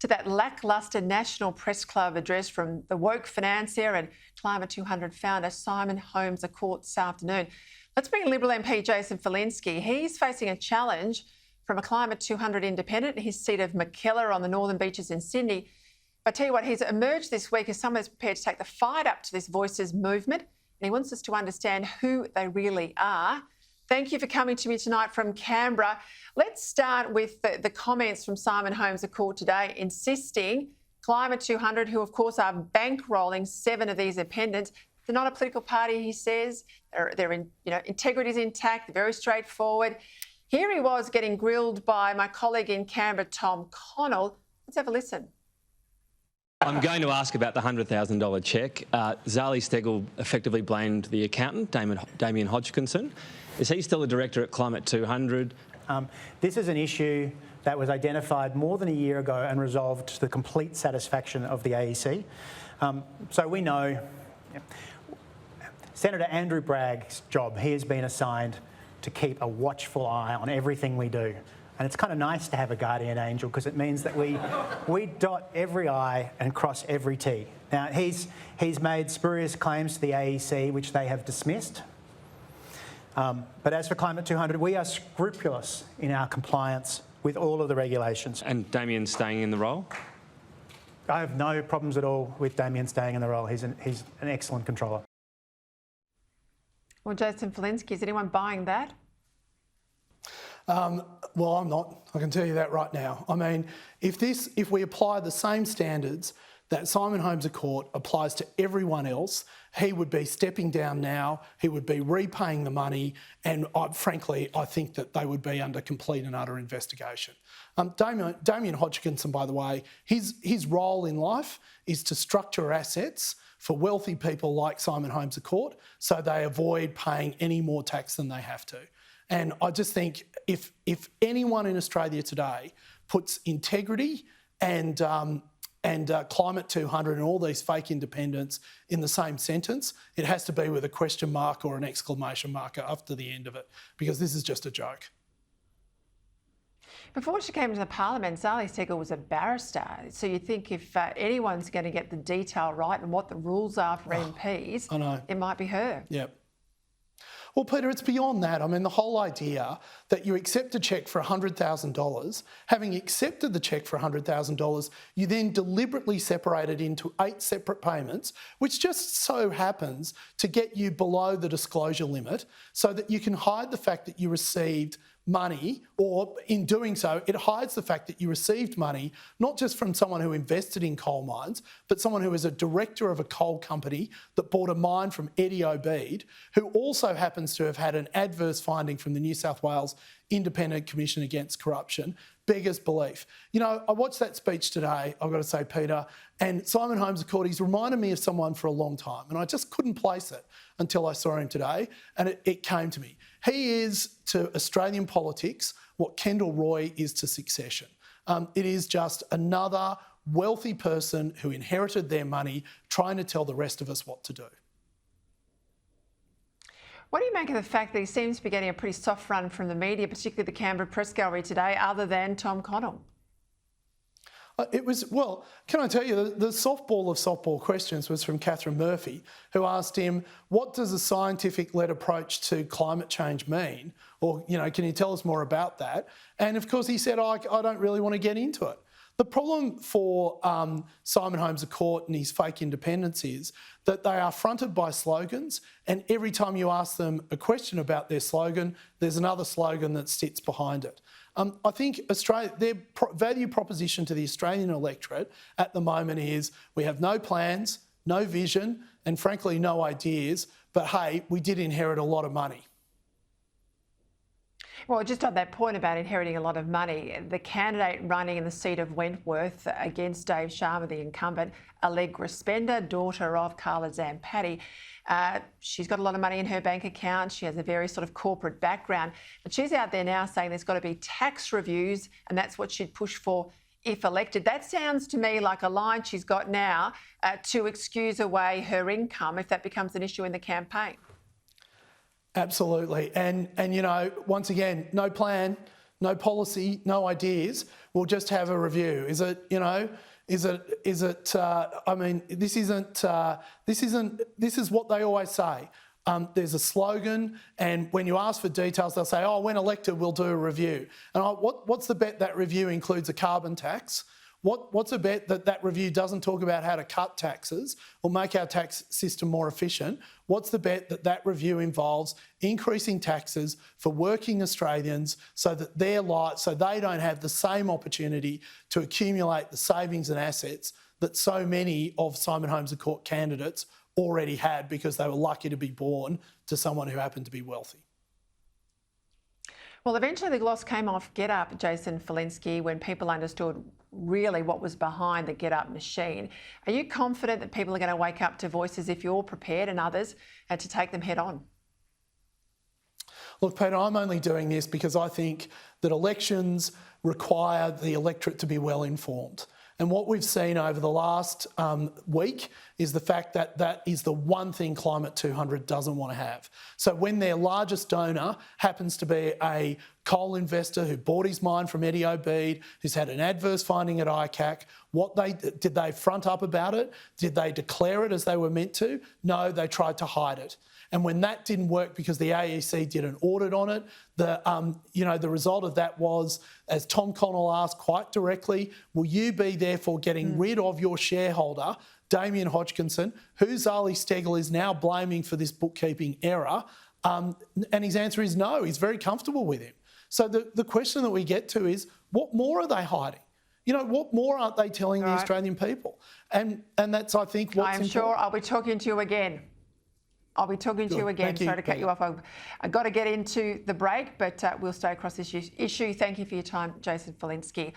To that lacklustre National Press Club address from the woke financier and Climate 200 founder Simon Holmes a court this afternoon. Let's bring Liberal MP Jason Falinski. He's facing a challenge from a Climate 200 independent in his seat of Mackellar on the Northern Beaches in Sydney. I tell you what, he's emerged this week as someone who's prepared to take the fight up to this Voices movement, and he wants us to understand who they really are. Thank you for coming to me tonight from Canberra. Let's start with the comments from Simon Holmes a court today, insisting Climate 200, who of course are bankrolling 7 of these independents, they're not a political party, he says. Their integrity is intact, they're very straightforward. Here he was getting grilled by my colleague in Canberra, Tom Connell. Let's have a listen. I'm going to ask about the $100,000 cheque. Zali Steggall effectively blamed the accountant, Damien Hodgkinson. Is he still a director at Climate 200? This is an issue that was identified more than a year ago and resolved to the complete satisfaction of the AEC. So we know Senator Andrew Bragg's job, he has been assigned to keep a watchful eye on everything we do. And it's kind of nice to have a guardian angel because it means that we dot every I and cross every T. Now, he's made spurious claims to the AEC, which they have dismissed. But as for Climate 200, we are scrupulous in our compliance with all of the regulations. And Damien's staying in the role? I have no problems at all with Damien staying in the role. He's an excellent controller. Well, Jason Falinski, is anyone buying that? Well, I'm not. I can tell you that right now. I mean, if we apply the same standards that Simon Holmes a court applies to everyone else, he would be stepping down now, he would be repaying the money, and frankly, I think that they would be under complete and utter investigation. Damien Hodgkinson, by the way, his role in life is to structure assets for wealthy people like Simon Holmes a court so they avoid paying any more tax than they have to. And I just think if anyone in Australia today puts integrity and Climate 200 and all these fake independents in the same sentence, it has to be with a question mark or an exclamation mark after the end of it, because this is just a joke. Before she came into the parliament, Zali Steggall was a barrister. So you think if anyone's going to get the detail right and what the rules are for MPs, I know. It might be her. Yep. Well, Peter, it's beyond that. I mean, the whole idea that you accept a cheque for $100,000, having accepted the cheque for $100,000, you then deliberately separate it into 8 separate payments, which just so happens to get you below the disclosure limit so that you can hide the fact that you received money, or in doing so, it hides the fact that you received money, not just from someone who invested in coal mines, but someone who is a director of a coal company that bought a mine from Eddie Obeid, who also happens to have had an adverse finding from the New South Wales Independent Commission Against Corruption. Beggars belief. You know, I watched that speech today, I've got to say, Peter, and Simon Holmes a court, he's reminded me of someone for a long time, and I just couldn't place it until I saw him today, and it came to me. He is to Australian politics what Kendall Roy is to succession. It is just another wealthy person who inherited their money trying to tell the rest of us what to do. What do you make of the fact that he seems to be getting a pretty soft run from the media, particularly the Canberra Press Gallery today, other than Tom Connell? Well, can I tell you, the softball of softball questions was from Catherine Murphy, who asked him, what does a scientific-led approach to climate change mean? Or, you know, can you tell us more about that? And of course he said, I don't really want to get into it. The problem for Simon Holmes a court and his fake independence is that they are fronted by slogans, and every time you ask them a question about their slogan, there's another slogan that sits behind it. I think their value proposition to the Australian electorate at the moment is we have no plans, no vision, and frankly no ideas, but hey, we did inherit a lot of money. Well, just on that point about inheriting a lot of money, the candidate running in the seat of Wentworth against Dave Sharma, the incumbent, Allegra Spender, daughter of Carla Zampatti, she's got a lot of money in her bank account. She has a very sort of corporate background, but she's out there now saying there's got to be tax reviews, and that's what she'd push for if elected. That sounds to me like a line she's got now to excuse away her income if that becomes an issue in the campaign. Absolutely. And you know, once again, no plan, no policy, no ideas. We'll just have a review. Is it, you know, is it? I mean, this isn't. This is what they always say. There's a slogan, and when you ask for details, they'll say, "Oh, when elected, we'll do a review." And what's the bet that review includes a carbon tax? What's a bet that that review doesn't talk about how to cut taxes or make our tax system more efficient? What's the bet that that review involves increasing taxes for working Australians so that so they don't have the same opportunity to accumulate the savings and assets that so many of Simon Holmes at Court candidates already had because they were lucky to be born to someone who happened to be wealthy? Well, eventually the gloss came off Get Up, Jason Falinski, when people understood really what was behind the Get Up machine. Are you confident that people are going to wake up to voices if you're prepared and others and to take them head on? Look, Peter, I'm only doing this because I think that elections require the electorate to be well informed. And what we've seen over the last week is the fact that that is the one thing Climate 200 doesn't want to have. So when their largest donor happens to be a coal investor who bought his mine from Eddie Obeid, who's had an adverse finding at ICAC, did they front up about it? Did they declare it as they were meant to? No, they tried to hide it. And when that didn't work because the AEC did an audit on it, the result of that was, as Tom Connell asked quite directly, will you be therefore getting rid of your shareholder, Damien Hodgkinson, who Zali Steggall is now blaming for this bookkeeping error? And his answer is no, he's very comfortable with him. So the question that we get to is, what more are they hiding? You know, what more aren't they telling the Australian people? And that's, I think, what's important. I'm sure I'll be talking to you again. I'll be talking to you again. Sorry to cut you off. I've got to get into the break, but we'll stay across this issue. Thank you for your time, Jason Falinski.